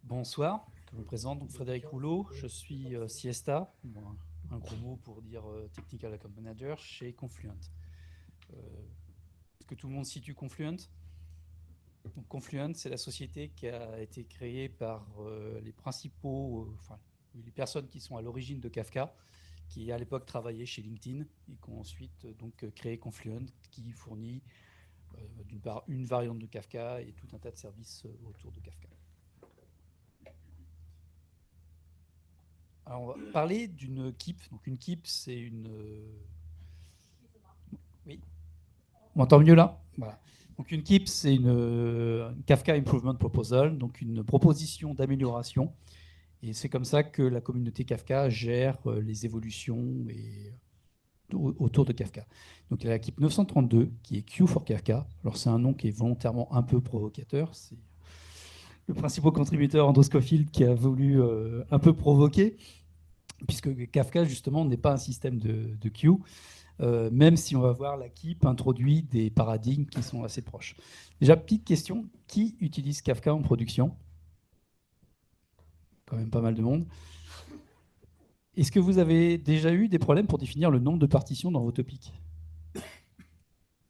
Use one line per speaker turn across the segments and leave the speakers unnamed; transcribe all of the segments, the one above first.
Bonsoir, je me présente, donc Frédéric Rouleau, je suis Siesta, un gros mot pour dire Technical Account Manager chez Confluent. Est-ce que tout le monde situe Confluent? Donc, Confluent, c'est la société qui a été créée par les principaux, les personnes qui sont à l'origine de Kafka, qui à l'époque travaillaient chez LinkedIn et qui ont ensuite donc créé Confluent, qui fournit d'une part une variante de Kafka et tout un tas de services autour de Kafka. Alors, on va parler d'une KEEP. Donc, une KEEP, c'est une. Oui, on m'entend mieux là. Voilà. Donc, une KEEP, c'est une Kafka Improvement Proposal, donc une proposition d'amélioration. Et c'est comme ça que la communauté Kafka gère les évolutions autour de Kafka. Donc, il y a la KEEP 932 qui est Q for Kafka. Alors, c'est un nom qui est volontairement un peu provocateur. C'est le principal contributeur Andrew Scofield qui a voulu un peu provoquer, puisque Kafka, justement, n'est pas un système de queue, même si on va voir la KEEP introduit des paradigmes qui sont assez proches. Déjà, petite question, qui utilise Kafka en production? Quand même pas mal de monde. Est-ce que vous avez déjà eu des problèmes pour définir le nombre de partitions dans vos topics?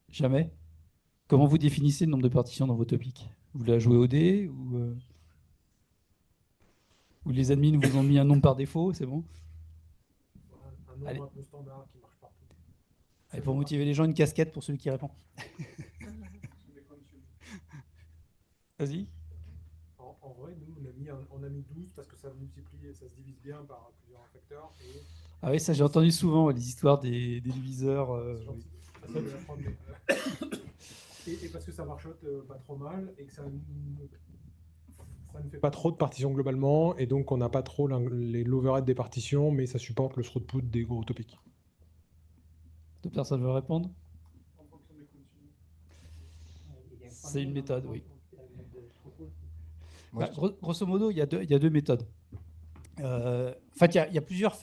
Jamais? Comment vous définissez le nombre de partitions dans vos topics? Vous la jouez au dé ou les admins vous ont mis un nombre par défaut, c'est bon?
Un nombre
Allez.
un peu standard qui marche partout.
Allez, pour motiver les gens, une casquette pour celui qui répond. Vas-y.
En vrai, nous, on a mis 12 parce que ça multiplie, ça se divise bien par plusieurs facteurs.
Ah oui, ça j'ai entendu souvent, les histoires des diviseurs. Oui.
J'essaie de l'apprendre, et parce que ça marchote pas trop mal et que ça ne fait pas trop de partitions globalement, et donc on n'a pas trop l'overhead des partitions, mais ça supporte le throughput des gros topics.
Deux personnes veulent répondre? C'est une méthode, oui. Grosso modo, il y a deux méthodes. En fait, il y a plusieurs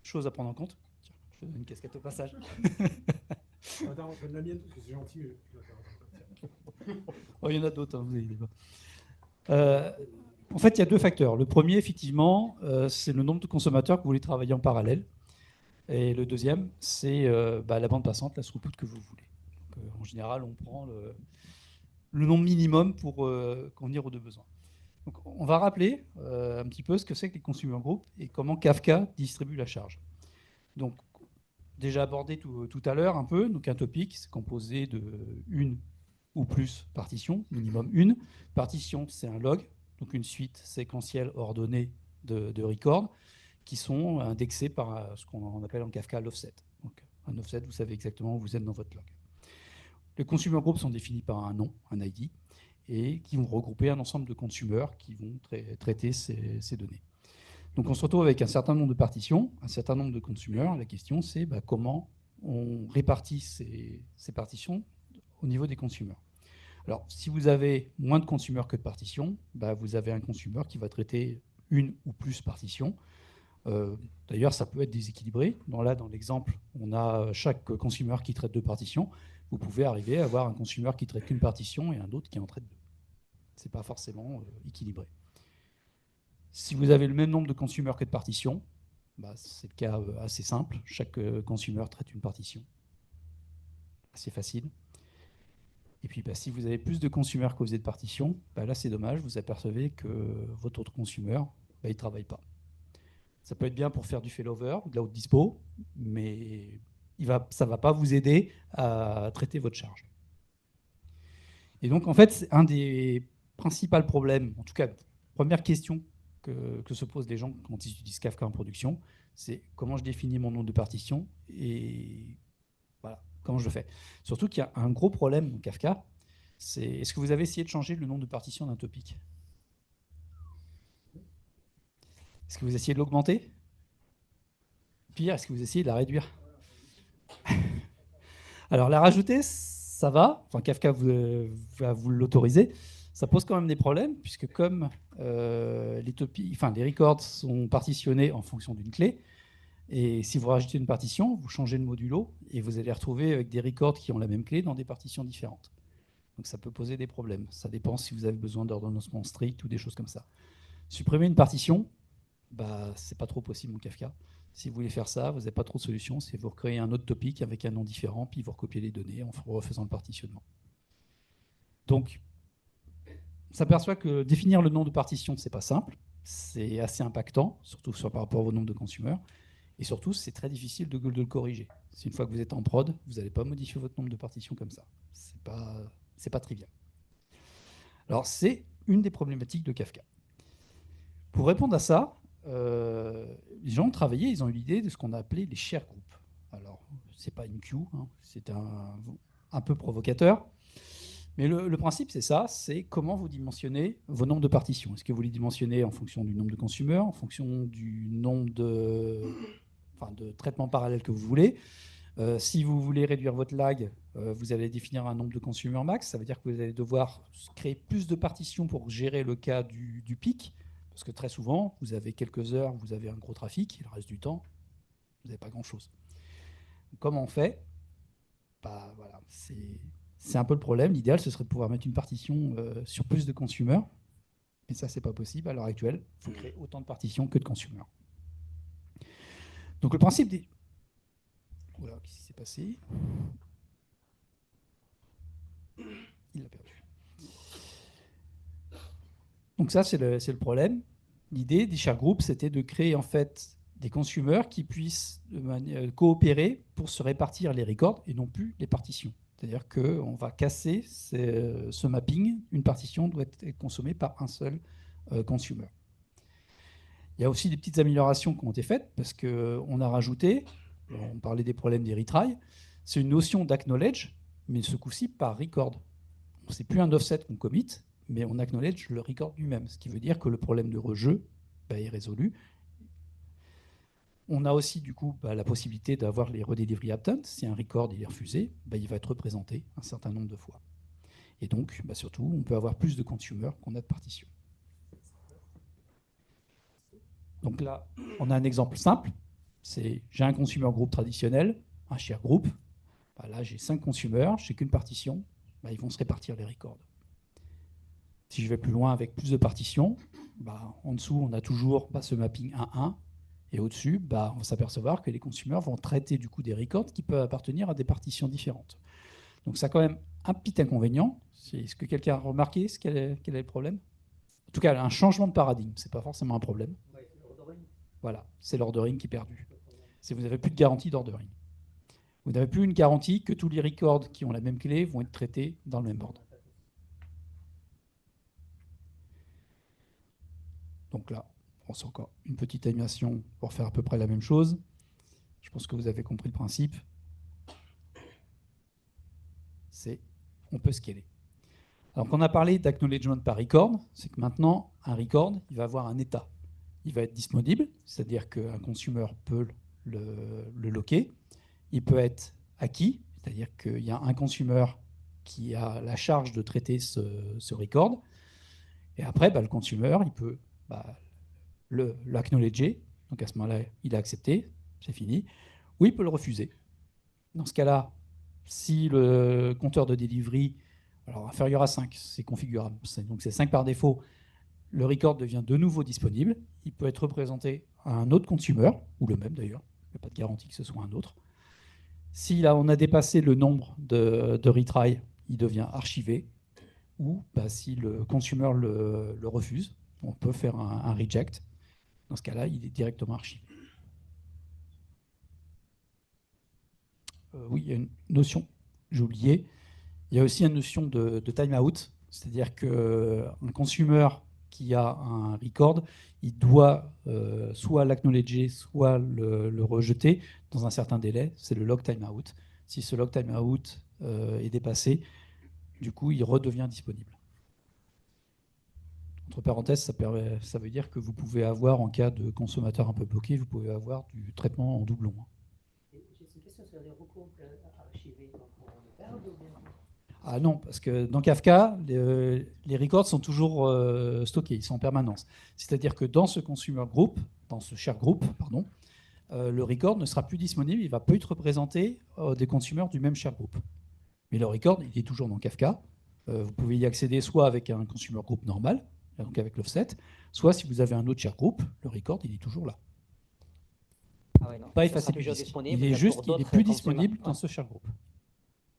choses à prendre en compte. Tiens, je te donne une casquette au passage.
Attends, je donne la mienne parce que c'est gentil, mais je dois faire attention.
Oh, il y en a d'autres, hein, vous inquiétez pas. En fait, il y a deux facteurs. Le premier, effectivement, c'est le nombre de consommateurs que vous voulez travailler en parallèle. Et le deuxième, c'est la bande passante, la throughput que vous voulez. Donc, en général, on prend le nombre minimum pour convenir aux deux besoins. Donc, on va rappeler un petit peu ce que c'est que les consumer groups et comment Kafka distribue la charge. Donc, déjà abordé tout à l'heure un peu. Donc, un topic, c'est composé de une ou plus partitions, minimum une. Partition, c'est un log, donc une suite séquentielle ordonnée de records qui sont indexés par ce qu'on appelle en Kafka l'offset. Donc, un offset, vous savez exactement où vous êtes dans votre log. Les consumer groups sont définis par un nom, un ID, et qui vont regrouper un ensemble de consumers qui vont traiter ces données. Donc on se retrouve avec un certain nombre de partitions, un certain nombre de consumers. La question, c'est comment on répartit ces partitions au niveau des consumers. Alors, si vous avez moins de consumers que de partitions, vous avez un consumer qui va traiter une ou plus partitions. D'ailleurs, ça peut être déséquilibré. Dans l'exemple, on a chaque consumer qui traite deux partitions. Vous pouvez arriver à avoir un consumer qui traite qu'une partition et un autre qui en traite deux. Ce n'est pas forcément équilibré. Si vous avez le même nombre de consumers que de partitions, c'est le cas assez simple. Chaque consumer traite une partition. C'est facile. Et puis, si vous avez plus de consumers que vous êtes de partitions, là, c'est dommage. Vous apercevez que votre autre consumer, il ne travaille pas. Ça peut être bien pour faire du failover, de la haute dispo, mais ça ne va pas vous aider à traiter votre charge. Et donc, en fait, c'est un des principaux problèmes, en tout cas, première question que se posent les gens quand ils utilisent Kafka en production, c'est comment je définis mon nombre de partitions et voilà, comment je le fais. Surtout qu'il y a un gros problème en Kafka, c'est est-ce que vous avez essayé de changer le nombre de partitions d'un topic? Est-ce que vous essayez de l'augmenter? Pire, est-ce que vous essayez de la réduire? Alors, la rajouter, ça va. Enfin, Kafka va vous l'autoriser. Ça pose quand même des problèmes, puisque comme les records sont partitionnés en fonction d'une clé, et si vous rajoutez une partition, vous changez de modulo, et vous allez retrouver avec des records qui ont la même clé dans des partitions différentes. Donc ça peut poser des problèmes. Ça dépend si vous avez besoin d'ordonnancement strict ou des choses comme ça. Supprimer une partition, bah, c'est pas trop possible en Kafka. Si vous voulez faire ça, vous n'avez pas trop de solutions. C'est vous recréer un autre topic avec un nom différent, puis vous recopiez les données en refaisant le partitionnement. Donc, on s'aperçoit que définir le nom de partition, c'est pas simple. C'est assez impactant, surtout par rapport au nombre de consommateurs. Et surtout, c'est très difficile de le corriger. Si une fois que vous êtes en prod, vous n'allez pas modifier votre nombre de partitions comme ça. C'est pas trivial. Alors, c'est une des problématiques de Kafka. Pour répondre à ça, les gens ont travaillé, ils ont eu l'idée de ce qu'on a appelé les share groups. Alors, c'est pas une queue, hein, c'est un peu provocateur. Mais le principe, c'est ça, c'est comment vous dimensionnez vos nombres de partitions. Est-ce que vous les dimensionnez en fonction du nombre de consommateurs, en fonction du nombre de traitements parallèles que vous voulez. Si vous voulez réduire votre lag, vous allez définir un nombre de consommateurs max. Ça veut dire que vous allez devoir créer plus de partitions pour gérer le cas du pic. Parce que très souvent, vous avez quelques heures, vous avez un gros trafic, et le reste du temps, vous n'avez pas grand-chose. Comment on fait ? Bah, voilà, c'est un peu le problème. L'idéal, ce serait de pouvoir mettre une partition sur plus de consommateurs. Mais ça, c'est pas possible à l'heure actuelle. Il faut créer autant de partitions que de consommateurs. Donc le principe des... Oula, qu'est-ce qui s'est passé ? Il l'a perdu. Donc ça, c'est le problème. L'idée des share groups, c'était de créer en fait des consommateurs qui puissent coopérer pour se répartir les records et non plus les partitions. C'est-à-dire qu'on va casser ce mapping. Une partition doit être consommée par un seul consumer. Il y a aussi des petites améliorations qui ont été faites parce qu'on a rajouté, on parlait des problèmes des retries, c'est une notion d'acknowledge, mais ce coup-ci par record. Ce n'est plus un offset qu'on commit, mais on acknowledge le record lui-même, ce qui veut dire que le problème de rejeu est résolu. On a aussi du coup la possibilité d'avoir les redelivery attempts. Si un record est refusé, il va être représenté un certain nombre de fois. Et donc, surtout, on peut avoir plus de consommateurs qu'on a de partitions. Donc là, on a un exemple simple. J'ai un consumer group traditionnel, un share group. Là, j'ai 5 consumers, je n'ai qu'une partition. Ils vont se répartir les records. Si je vais plus loin avec plus de partitions, en dessous, on a toujours ce mapping 1-1. Et au-dessus, on va s'apercevoir que les consommateurs vont traiter du coup des records qui peuvent appartenir à des partitions différentes. Donc ça a quand même un petit inconvénient. Est-ce que quelqu'un a remarqué quel est le problème ? En tout cas, un changement de paradigme, ce n'est pas forcément un problème. Voilà, c'est l'ordering qui est perdu. Si vous n'avez plus de garantie d'ordering. Vous n'avez plus une garantie que tous les records qui ont la même clé vont être traités dans le même ordre. Donc là, c'est encore une petite animation pour faire à peu près la même chose. Je pense que vous avez compris le principe. On peut scaler. Alors, quand on a parlé d'acknowledgement par record, c'est que maintenant, un record, il va avoir un état. Il va être disponible, c'est-à-dire qu'un consumer peut le loquer. Il peut être acquis, c'est-à-dire qu'il y a un consumer qui a la charge de traiter ce record. Et après, le consumer, il peut l'acknowledger. Donc à ce moment-là, il a accepté, c'est fini. Ou il peut le refuser. Dans ce cas-là, si le compteur de delivery, alors inférieur à 5, c'est configurable, donc c'est 5 par défaut, le record devient de nouveau disponible. Il peut être représenté à un autre consumer, ou le même d'ailleurs, il n'y a pas de garantie que ce soit un autre. Si là on a dépassé le nombre de retries, il devient archivé, ou si le consumer le refuse, on peut faire un reject. Dans ce cas-là, il est directement archivé. Oui, il y a une notion, j'ai oublié. Il y a aussi une notion de timeout, c'est-à-dire qu'un consumer qui a un record, il doit soit l'acknowledger, soit le rejeter dans un certain délai. C'est le log timeout. Si ce log timeout est dépassé, du coup, il redevient disponible. Entre parenthèses, ça veut dire que vous pouvez avoir, en cas de consommateur un peu bloqué, vous pouvez avoir du traitement en doublon.
J'ai une question sur les recomptes archivés.
Ah non, parce que dans Kafka, les records sont toujours stockés, ils sont en permanence. C'est-à-dire que dans ce consumer group, dans ce share group, pardon, le record ne sera plus disponible, il ne va pas être représenté des consommateurs du même share group. Mais le record, il est toujours dans Kafka, Vous pouvez y accéder soit avec un consumer group normal, donc avec l'offset, soit si vous avez un autre share group, le record, il est toujours là.
Ah ouais, non.
Pas
Ça
effacer
sera
du
toujours
disque.
disponible,
Il est
mais
juste
pour
qu'il est
d'autres
plus
consommateurs.
disponible dans
Ouais.
ce share group.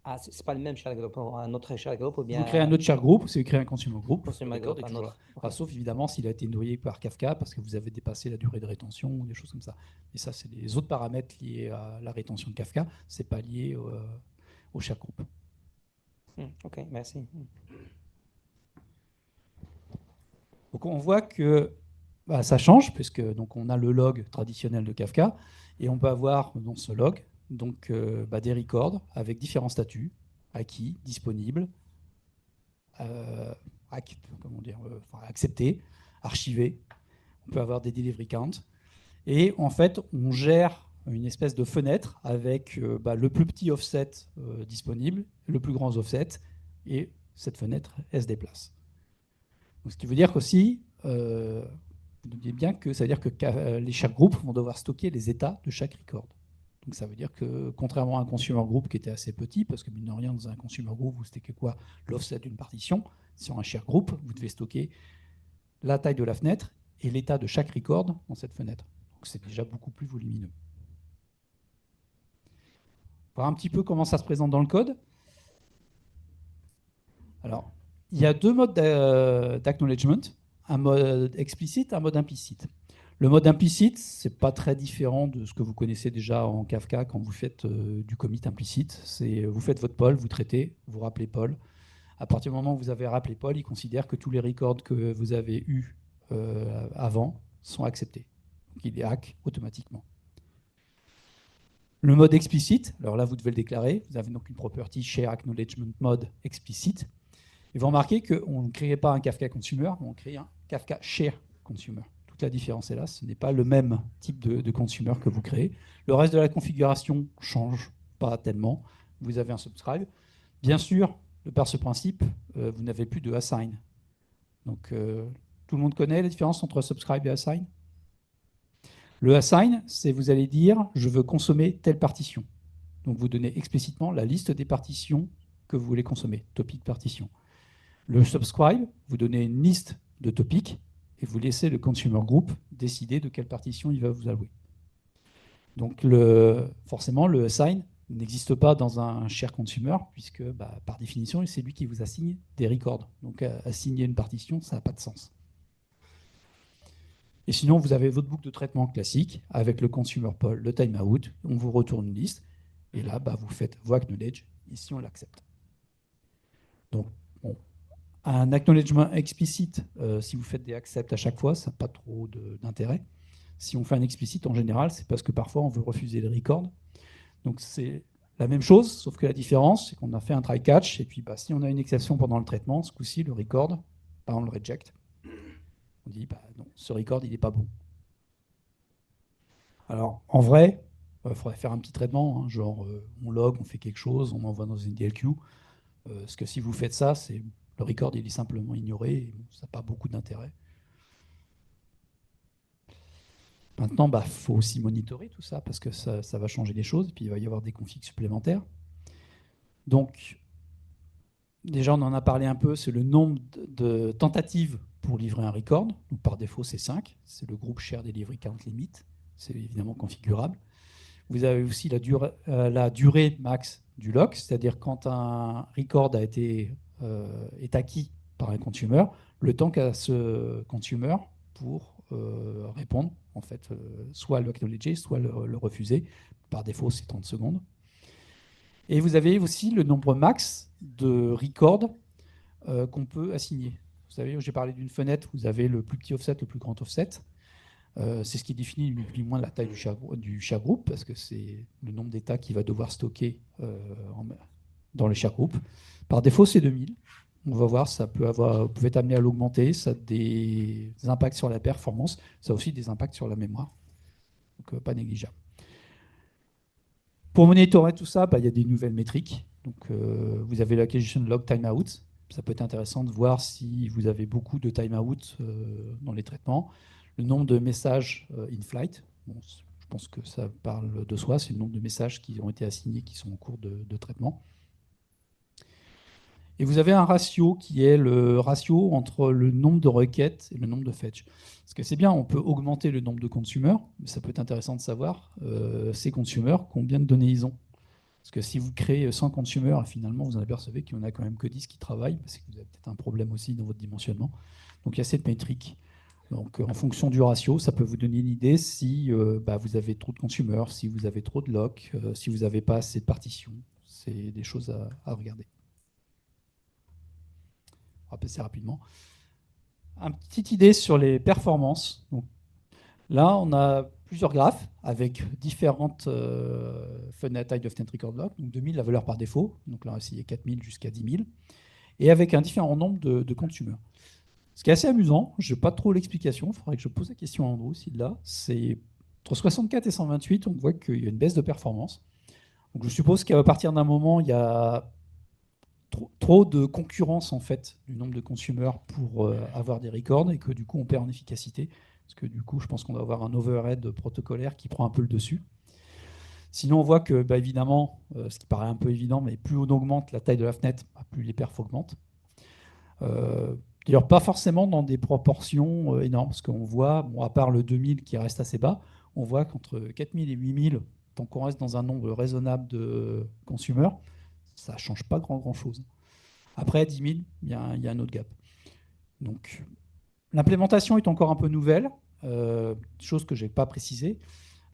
Ah, c'est pas le même share group, un autre share group ou
Vous
bien
créez un autre share group, c'est créer un consumer group, le
consumer
record
group,
est
un
toujours là.
autre. Ok.
Enfin, sauf évidemment s'il a été noyé par Kafka parce que vous avez dépassé la durée de rétention ou des choses comme ça. Et ça, c'est les autres paramètres liés à la rétention de Kafka, c'est pas lié au share group.
Ok, merci.
Donc on voit que ça change, puisque donc, on a le log traditionnel de Kafka, et on peut avoir dans ce log donc, des records avec différents statuts, acquis, disponibles, acceptés, archivés. On peut avoir des delivery counts. Et en fait, on gère une espèce de fenêtre avec le plus petit offset disponible, le plus grand offset, et cette fenêtre, elle se déplace. Donc, ce qui veut dire qu'aussi, vous notez bien que ça veut dire que les chaque groupe vont devoir stocker les états de chaque record. Donc ça veut dire que contrairement à un consumer group qui était assez petit, parce que mine de rien, dans un consumer group, vous stockez quoi? L'offset d'une partition. Sur un share group, vous devez stocker la taille de la fenêtre et l'état de chaque record dans cette fenêtre. Donc c'est déjà beaucoup plus volumineux. On va voir un petit peu comment ça se présente dans le code. Alors, il y a deux modes d'acknowledgement, un mode explicite, un mode implicite. Le mode implicite, ce n'est pas très différent de ce que vous connaissez déjà en Kafka quand vous faites du commit implicite. Vous faites votre poll, vous traitez, vous rappelez poll. À partir du moment où vous avez rappelé poll, il considère que tous les records que vous avez eus avant sont acceptés. Donc il les hack automatiquement. Le mode explicite, alors là vous devez le déclarer, vous avez donc une property share acknowledgement mode explicite. Et vous remarquez qu'on ne crée pas un Kafka Consumer, mais on crée un Kafka Share Consumer. Toute la différence est là, ce n'est pas le même type de consumer que vous créez. Le reste de la configuration change pas tellement. Vous avez un subscribe. Bien sûr, de par ce principe, vous n'avez plus de assign. Donc, tout le monde connaît la différence entre subscribe et assign? Le assign, c'est vous allez dire je veux consommer telle partition. Donc, vous donnez explicitement la liste des partitions que vous voulez consommer, topic partition. Le subscribe, vous donnez une liste de topics et vous laissez le consumer group décider de quelle partition il va vous allouer. Donc forcément, le assign n'existe pas dans un share consumer puisque par définition, c'est lui qui vous assigne des records. Donc assigner une partition, ça n'a pas de sens. Et sinon, vous avez votre boucle de traitement classique avec le consumer poll, le timeout, on vous retourne une liste et là, vous faites vos acknowledge ici on l'accepte. Donc, bon, un acknowledgement explicite, si vous faites des accepts à chaque fois, ça n'a pas trop d'intérêt. Si on fait un explicite, en général, c'est parce que parfois on veut refuser les records. Donc c'est la même chose, sauf que la différence, c'est qu'on a fait un try catch, et puis si on a une exception pendant le traitement, ce coup-ci, le record, on le reject. On dit, non, ce record, il n'est pas bon. Alors, en vrai, il faudrait faire un petit traitement, genre on log, on fait quelque chose, on envoie dans une DLQ. Parce que si vous faites ça, le record il est simplement ignoré, et ça n'a pas beaucoup d'intérêt. Maintenant, il faut aussi monitorer tout ça, parce que ça va changer les choses, et puis il va y avoir des configs supplémentaires. Donc, déjà, on en a parlé un peu, c'est le nombre de tentatives pour livrer un record. Donc, par défaut, c'est 5. C'est le groupe share delivery count limit. C'est évidemment configurable. Vous avez aussi la durée max du lock, c'est-à-dire quand un record est acquis par un consumer, le temps qu'a ce consumer pour répondre, en fait, soit le acknowledger, soit le refuser. Par défaut, c'est 30 secondes. Et vous avez aussi le nombre max de records qu'on peut assigner. Vous savez, j'ai parlé d'une fenêtre, vous avez le plus petit offset, le plus grand offset. C'est ce qui définit plus ou moins la taille du share group, parce que c'est le nombre d'états qu'il va devoir stocker dans le share group. Par défaut, c'est 2000. On va voir, vous pouvez être amené à l'augmenter, ça a des impacts sur la performance, ça a aussi des impacts sur la mémoire, donc pas négligeable. Pour monitorer tout ça, il y a des nouvelles métriques. Donc, vous avez l'acquisition log timeout. Ça peut être intéressant de voir si vous avez beaucoup de timeout dans les traitements. Le nombre de messages in-flight, je pense que ça parle de soi, c'est le nombre de messages qui ont été assignés, qui sont en cours de traitement. Et vous avez un ratio qui est le ratio entre le nombre de requêtes et le nombre de fetch. Parce que c'est bien, on peut augmenter le nombre de consumers, mais ça peut être intéressant de savoir, ces consumers, combien de données ils ont. Parce que si vous créez 100 consumers, finalement, vous en apercevez qu'il n'y en a quand même que 10 qui travaillent, parce que vous avez peut-être un problème aussi dans votre dimensionnement. Donc il y a cette métrique. Donc en fonction du ratio, ça peut vous donner une idée si vous avez trop de consumers, si vous avez trop de locks, si vous n'avez pas assez de partitions. C'est des choses à regarder. On va passer rapidement. Une petite idée sur les performances. Donc, là, on a plusieurs graphes avec différentes fenêtres type of tent record block. Donc 2000, la valeur par défaut. Donc là, il y a 4000 jusqu'à 10 000. Et avec un différent nombre de consumers. Ce qui est assez amusant, je n'ai pas trop l'explication. Il faudrait que je pose la question à Andrew s'il l'a. C'est entre 64 et 128, on voit qu'il y a une baisse de performance. Donc je suppose qu'à partir d'un moment, il y a trop de concurrence en fait du nombre de consumers pour avoir des records et que du coup on perd en efficacité parce que du coup je pense qu'on va avoir un overhead protocolaire qui prend un peu le dessus. Sinon on voit que évidemment, ce qui paraît un peu évident, mais plus on augmente la taille de la fenêtre, plus les perfs augmentent. D'ailleurs pas forcément dans des proportions énormes parce qu'on voit, bon, à part le 2000 qui reste assez bas, on voit qu'entre 4000 et 8000, tant qu'on reste dans un nombre raisonnable de consumers, ça ne change pas grand-chose. Après, 10 000, il y a un autre gap. Donc, l'implémentation est encore un peu nouvelle, chose que je n'ai pas précisée.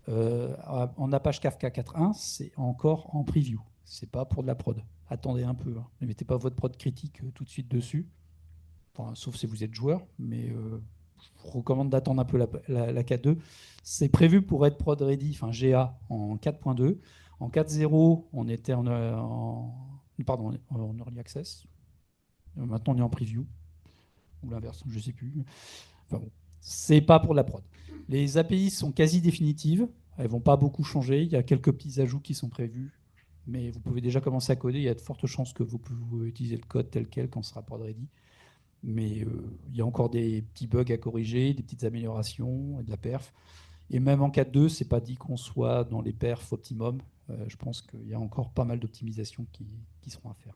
En Apache Kafka 4.1, c'est encore en preview. Ce n'est pas pour de la prod. Attendez un peu. Hein. Ne mettez pas votre prod critique tout de suite dessus. Enfin, sauf si vous êtes joueur. Mais je vous recommande d'attendre un peu la 4.2. C'est prévu pour être prod ready, enfin GA, en 4.2. En 4.0, on était en early access. Maintenant, on est en preview. Ou l'inverse, je ne sais plus. Enfin bon, c'est pas pour la prod. Les API sont quasi définitives. Elles ne vont pas beaucoup changer. Il y a quelques petits ajouts qui sont prévus. Mais vous pouvez déjà commencer à coder. Il y a de fortes chances que vous pouvez utiliser le code tel quel quand ce sera prod ready. Mais il y a encore des petits bugs à corriger, des petites améliorations et de la perf. Et même en 4.2, ce n'est pas dit qu'on soit dans les perfs optimum. Je pense qu'il y a encore pas mal d'optimisations qui seront à faire.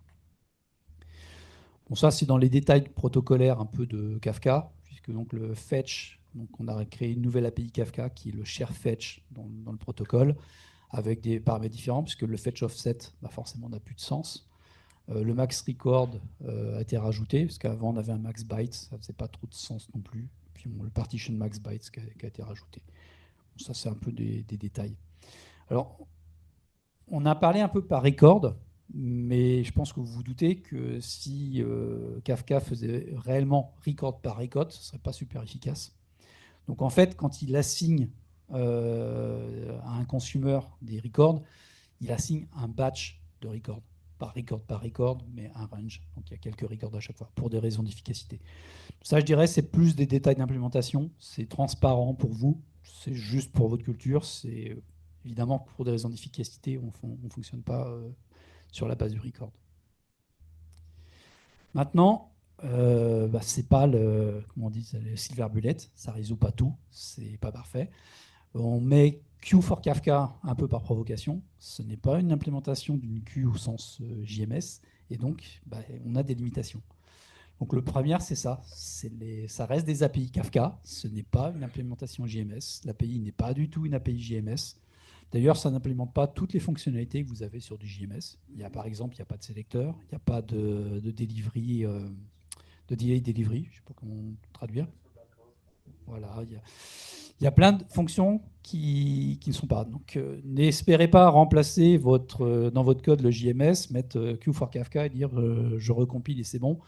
Bon, ça, c'est dans les détails protocolaires un peu de Kafka, puisque donc le fetch, donc on a créé une nouvelle API Kafka qui est le share fetch dans le protocole, avec des paramètres différents, puisque le fetch offset, forcément, n'a plus de sens. Le max record a été rajouté, parce qu'avant, on avait un max bytes, ça ne faisait pas trop de sens non plus. Puis bon, le partition max bytes qui a été rajouté. Bon, ça, c'est un peu des détails. Alors, on a parlé un peu par record, mais je pense que vous vous doutez que si Kafka faisait réellement record par record, ce ne serait pas super efficace. Donc en fait, quand il assigne à un consumer des records, il assigne un batch de records, par record, mais un range. Donc il y a quelques records à chaque fois, pour des raisons d'efficacité. Ça, je dirais, c'est plus des détails d'implémentation. C'est transparent pour vous, c'est juste pour votre culture, c'est... Évidemment, pour des raisons d'efficacité, on ne fonctionne pas sur la base du record. Maintenant, c'est pas le silver bullet, ça résout pas tout, c'est pas parfait. On met Q for Kafka un peu par provocation. Ce n'est pas une implémentation d'une Q au sens JMS, et donc on a des limitations. Donc le premier, c'est ça. Ça reste des API Kafka. Ce n'est pas une implémentation JMS. L'API n'est pas du tout une API JMS. D'ailleurs, ça n'implémente pas toutes les fonctionnalités que vous avez sur du JMS. Par exemple, il n'y a pas de sélecteur, il n'y a pas de delivery, de delay delivery, je ne sais pas comment traduire. Voilà, il y a plein de fonctions qui ne sont pas. Donc, n'espérez pas remplacer dans votre code le JMS, mettre Q for Kafka et dire je recompile et c'est bon.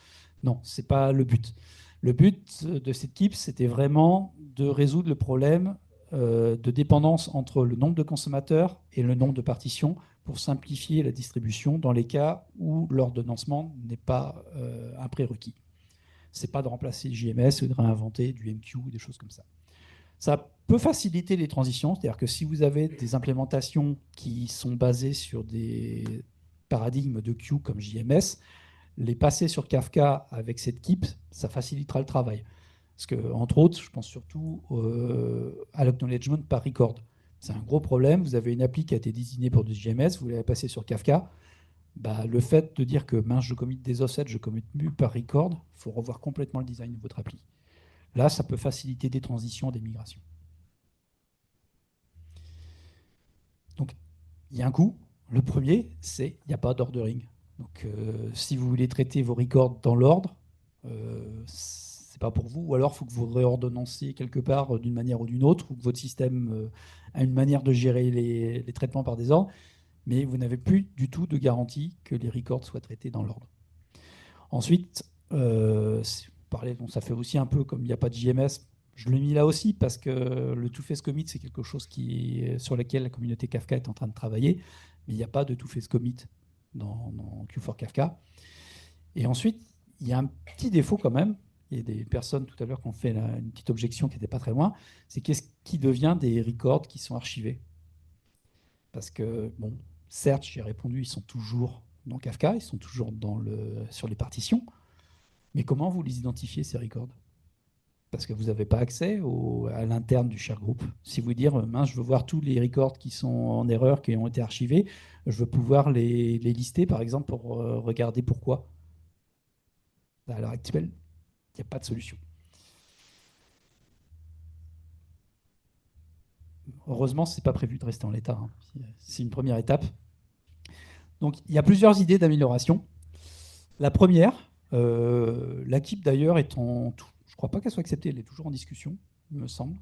Non, ce n'est pas le but. Le but de cette équipe, c'était vraiment de résoudre le problème de dépendance entre le nombre de consommateurs et le nombre de partitions pour simplifier la distribution dans les cas où l'ordonnancement n'est pas un prérequis. Ce n'est pas de remplacer JMS ou de réinventer du MQ ou des choses comme ça. Ça peut faciliter les transitions, c'est-à-dire que si vous avez des implémentations qui sont basées sur des paradigmes de Q comme JMS, les passer sur Kafka avec cette équipe, ça facilitera le travail. Parce que, entre autres, je pense surtout à l'acknowledgement par record. C'est un gros problème. Vous avez une appli qui a été désignée pour du JMS, vous l'avez passée sur Kafka. bah, le fait de dire que mince, je commit des offsets, je commit plus par record, il faut revoir complètement le design de votre appli. Là, ça peut faciliter des transitions, des migrations. Donc, il y a un coût. Le premier, c'est qu'il n'y a pas d'ordering. Donc, si vous voulez traiter vos records dans l'ordre, c'est pas pour vous. Ou alors, il faut que vous réordonnanciez quelque part d'une manière ou d'une autre, ou que votre système a une manière de gérer les traitements par désordre. Mais vous n'avez plus du tout de garantie que les records soient traités dans l'ordre. Ensuite, ça fait aussi un peu comme il n'y a pas de JMS. Je l'ai mis là aussi parce que le two-phase commit, c'est quelque chose sur lequel la communauté Kafka est en train de travailler, mais il n'y a pas de two-phase commit dans Q4 Kafka. Et ensuite, il y a un petit défaut quand même. Il y a des personnes tout à l'heure qui ont fait une petite objection qui n'était pas très loin. C'est qu'est-ce qui devient des records qui sont archivés? Parce que, bon, certes, j'ai répondu, ils sont toujours dans Kafka, ils sont toujours sur les partitions. Mais comment vous les identifiez, ces records? Parce que vous n'avez pas accès à l'interne du share group. Si vous dites, mince, je veux voir tous les records qui sont en erreur, qui ont été archivés, je veux pouvoir les lister, par exemple, pour regarder pourquoi. À l'heure actuelle, il n'y a pas de solution. Heureusement, ce n'est pas prévu de rester en l'état. Hein. C'est une première étape. Donc, il y a plusieurs idées d'amélioration. La première, l'équipe d'ailleurs est je ne crois pas qu'elle soit acceptée, elle est toujours en discussion, il me semble,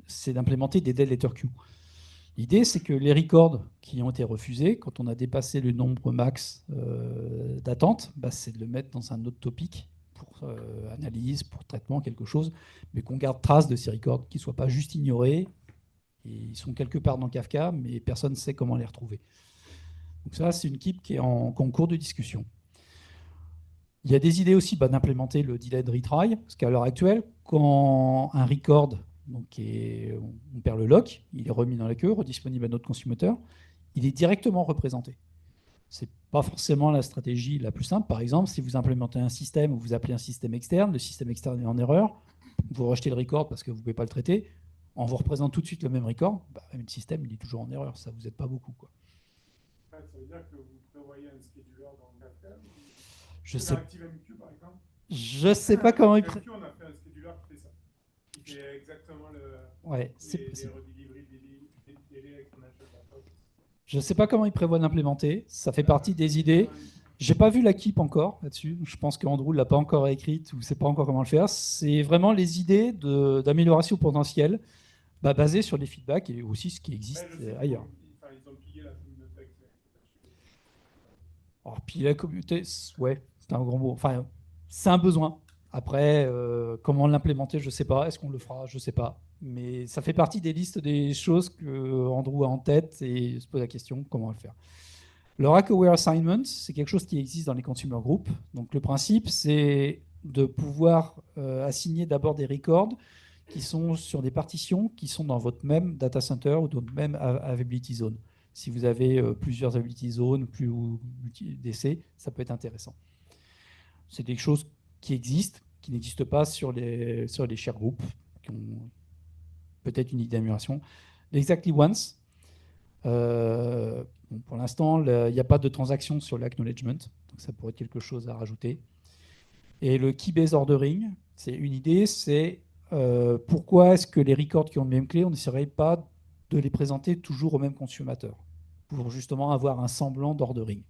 c'est d'implémenter des dead letter queues. L'idée, c'est que les records qui ont été refusés, quand on a dépassé le nombre max d'attente, bah, c'est de le mettre dans un autre topic pour analyse, pour traitement, quelque chose, mais qu'on garde trace de ces records, qu'ils ne soient pas juste ignorés. Et ils sont quelque part dans Kafka, mais personne ne sait comment les retrouver. Donc ça, c'est une équipe qui est en cours de discussion. Il y a des idées aussi d'implémenter le delayed retry, parce qu'à l'heure actuelle, quand un record, donc on perd le lock, il est remis dans la queue, redisponible à notre consommateur, il est directement représenté. Ce n'est pas forcément la stratégie la plus simple. Par exemple, si vous implémentez un système ou vous appelez un système externe, le système externe est en erreur, vous rejetez le record parce que vous ne pouvez pas le traiter, on vous représente tout de suite le même record, le système il est toujours en erreur, ça ne vous aide pas beaucoup, quoi.
Ça veut dire que vous prévoyez un scheduler dans Kafka?
Je sais.
ActiveMQ, par exemple.
Je sais pas comment il.
On a fait un scheduler qui fait ça. Qui fait exactement
les
redeliveries, les délais exponentiels.
Je sais pas comment il prévoit d'implémenter. Ça fait partie des idées. J'ai pas vu l'équipe encore là-dessus. Je pense qu'Andrew l'a pas encore écrite ou sait pas encore comment le faire. C'est vraiment les idées d'amélioration potentielle basées sur les feedbacks et aussi ce qui existe ailleurs.
Ils ont pillé la communauté.
Alors, piller la communauté, ouais, c'est un grand mot. Enfin, c'est un besoin. Après, comment l'implémenter, je ne sais pas. Est-ce qu'on le fera? Je ne sais pas. Mais ça fait partie des listes des choses que Andrew a en tête et se pose la question comment le faire. Le Rack Aware Assignment, c'est quelque chose qui existe dans les consumer groups. Donc le principe, c'est de pouvoir assigner d'abord des records qui sont sur des partitions qui sont dans votre même data center ou dans votre même availability zone. Si vous avez plusieurs availability zones, plus multi-DC, ça peut être intéressant. C'est des choses qui existent, qui n'existent pas sur les share groups, qui ont peut-être une idée d'amélioration. L'Exactly Once, pour l'instant, il n'y a pas de transaction sur l'acknowledgement, donc ça pourrait être quelque chose à rajouter. Et le key-based ordering, c'est une idée, c'est pourquoi est-ce que les records qui ont le même clé, on n'essaierait pas de les présenter toujours au même consommateur, pour justement avoir un semblant d'ordering.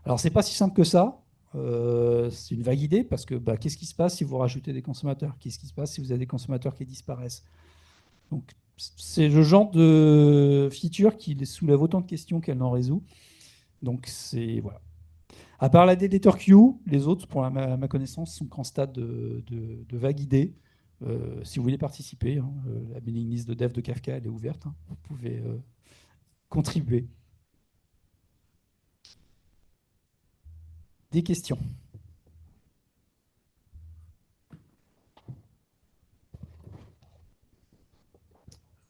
Alors, ce n'est pas si simple que ça. C'est une vague idée, parce que qu'est-ce qui se passe si vous rajoutez des consommateurs? Qu'est-ce qui se passe si vous avez des consommateurs qui disparaissent? Donc, c'est le genre de feature qui soulève autant de questions qu'elle n'en résout. Donc, c'est voilà. À part la Deleter Queue, les autres, pour ma connaissance, sont qu'en stade de vague idée. Si vous voulez participer, la mailing list de dev de Kafka, elle est ouverte. Vous pouvez contribuer. Des questions?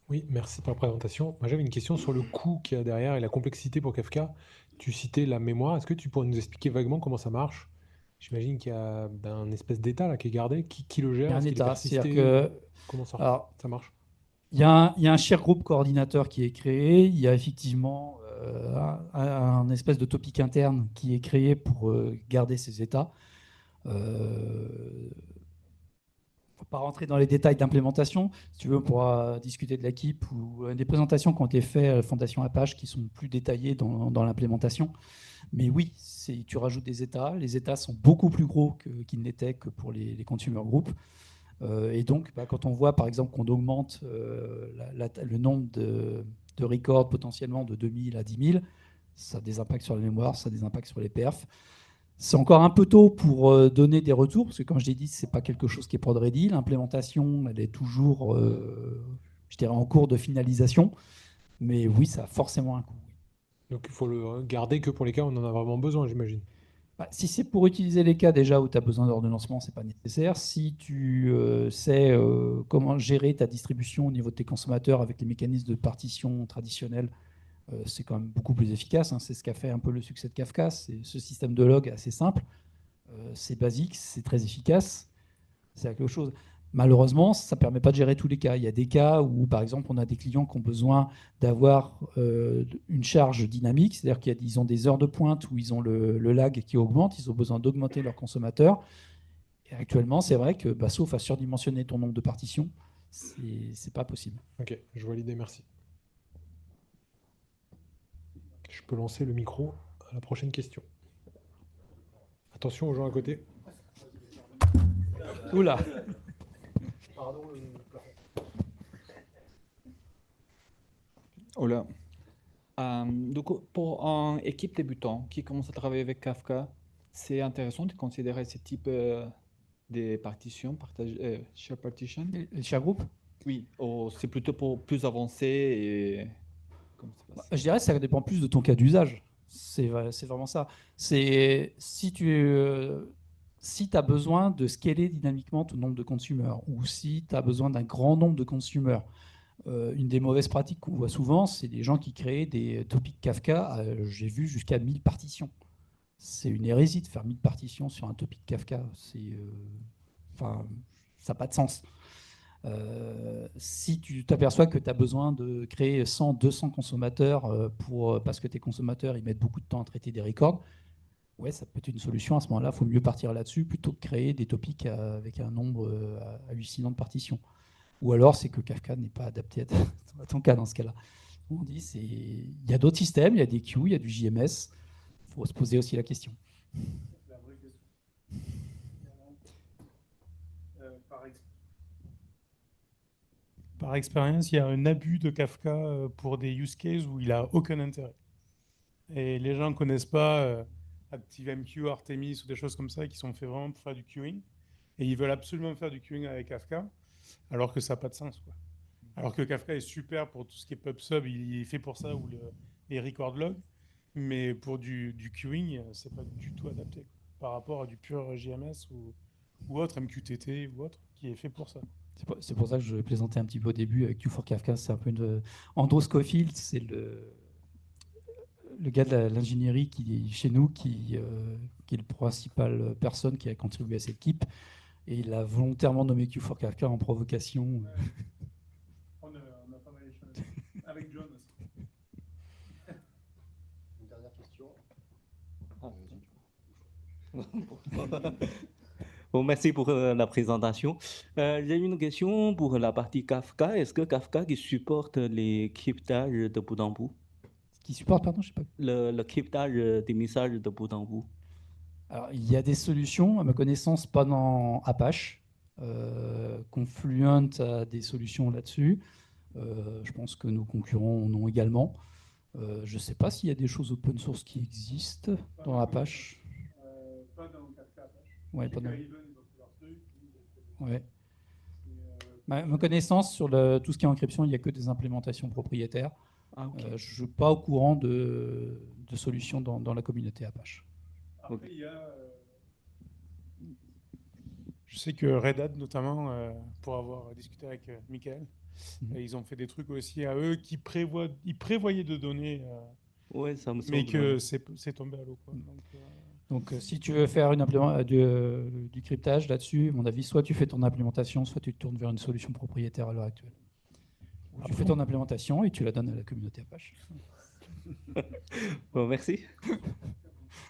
Oui, merci pour la présentation. Moi, j'avais une question sur le coût qu'il y a derrière et la complexité pour Kafka. Tu citais la mémoire. Est-ce que tu pourrais nous expliquer vaguement comment ça marche? J'imagine qu'il y a un espèce d'état là qui est gardé. Qui le gère?
Il y a un
Est-ce qu'il est
état.
persisté?
C'est-à-dire que,
comment ça
alors,
marche?
il y a un share group coordinateur qui est créé. Il y a effectivement un espèce de topic interne qui est créé pour garder ces états. Il ne faut pas rentrer dans les détails d'implémentation. Si tu veux, on pourra discuter de l'équipe ou des présentations qui ont été faites à la Fondation Apache qui sont plus détaillées dans l'implémentation. Mais oui, tu rajoutes des états. Les états sont beaucoup plus gros qu'ils n'étaient que pour les consumer groups. Et donc, quand on voit par exemple qu'on augmente le nombre de records potentiellement de 2000 à 10 000, ça a des impacts sur la mémoire, ça a des impacts sur les perfs. C'est encore un peu tôt pour donner des retours, parce que comme je l'ai dit, ce n'est pas quelque chose qui est prod ready. L'implémentation, elle est toujours, je dirais, en cours de finalisation. Mais oui, ça a forcément un coût.
Donc il faut le garder que pour les cas où on en a vraiment besoin, j'imagine.
Si c'est pour utiliser les cas déjà où tu as besoin d'ordonnancement, ce n'est pas nécessaire. Si tu sais comment gérer ta distribution au niveau de tes consommateurs avec les mécanismes de partition traditionnels, c'est quand même beaucoup plus efficace. C'est ce qu'a fait un peu le succès de Kafka. C'est ce système de log assez simple. C'est basique, c'est très efficace. C'est quelque chose. Malheureusement, ça ne permet pas de gérer tous les cas. Il y a des cas où, par exemple, on a des clients qui ont besoin d'avoir une charge dynamique, c'est-à-dire qu'ils ont des heures de pointe où ils ont le lag qui augmente, ils ont besoin d'augmenter leurs consommateurs. Et actuellement, c'est vrai que, sauf à surdimensionner ton nombre de partitions, c'est pas possible.
Ok, je vois l'idée, merci. Je peux lancer le micro à la prochaine question. Attention aux gens à côté.
Oula.
Hola. Du coup, pour une équipe débutant qui commence à travailler avec Kafka, c'est intéressant de considérer ce type de partitions, share partition.
Les share group ?
Oui, ou c'est plutôt pour plus avancer et comment ça passe?
Je dirais que ça dépend plus de ton cas d'usage. C'est vraiment ça. Si tu as besoin de scaler dynamiquement ton nombre de consommateurs ou si tu as besoin d'un grand nombre de consommateurs, une des mauvaises pratiques qu'on voit souvent, c'est des gens qui créent des topics Kafka. J'ai vu jusqu'à 1000 partitions. C'est une hérésie de faire 1000 partitions sur un topic Kafka. Ça n'a pas de sens. Si tu t'aperçois que tu as besoin de créer 100, 200 consommateurs parce que tes consommateurs ils mettent beaucoup de temps à traiter des records, ouais, ça peut être une solution. À ce moment-là, il faut mieux partir là-dessus plutôt que créer des topics avec un nombre hallucinant de partitions. Ou alors, c'est que Kafka n'est pas adapté à ton cas dans ce cas-là. On dit, il y a d'autres systèmes, il y a des queues, il y a du JMS. Il faut se poser aussi la question.
La vraie question. Par expérience, il y a un abus de Kafka pour des use cases où il n'a aucun intérêt. Et les gens ne connaissent pas ActiveMQ, Artemis ou des choses comme ça qui sont faits vraiment pour faire du queuing. Et ils veulent absolument faire du queuing avec Kafka, alors que ça n'a pas de sens, quoi. Alors que Kafka est super pour tout ce qui est PubSub, il est fait pour ça, ou les record logs. Mais pour du queuing, c'est pas du tout adapté, quoi, par rapport à du pur JMS ou autre, MQTT ou autre, qui est fait pour ça.
C'est pour ça que je plaisantais un petit peu au début avec Q4Kafka. C'est un peu Andrew Scofield, c'est le gars de l'ingénierie qui est chez nous, qui est la principale personne qui a contribué à cette équipe. Et il a volontairement nommé Q4Kafka en provocation.
On a pas mal échangé avec John aussi.
Une dernière question.
Bon, merci pour la présentation. J'ai une question pour la partie Kafka. Est-ce que Kafka qui supporte les cryptages de bout en bout?
Qui supporte, pardon, je sais pas.
Le cryptage des messages de bout en bout.
Alors, il y a des solutions, à ma connaissance, pas dans Apache. Confluent a des solutions là-dessus. Je pense que nos concurrents en ont également. Je ne sais pas s'il y a des choses open source qui existent dans Apache.
Pas dans Kafka Apache.
Ouais, pas dans...
Raven, ils ont fait leur truc.
Ouais. Ma connaissance sur tout ce qui est encryption, il n'y a que des implémentations propriétaires.
Ah, okay.
Je ne suis pas au courant de solutions dans la communauté Apache.
Après, il y a... Je sais que Red Hat, notamment, pour avoir discuté avec Michael, ils ont fait des trucs aussi à eux qui prévoyaient de donner,
ouais, ça me semble,
mais que c'est tombé à l'eau, quoi.
Donc, si tu veux faire du cryptage là-dessus, à mon avis, soit tu fais ton implémentation, soit tu te tournes vers une solution propriétaire à l'heure actuelle. Tu fais ton implémentation et tu la donnes à la communauté Apache.
Bon, merci.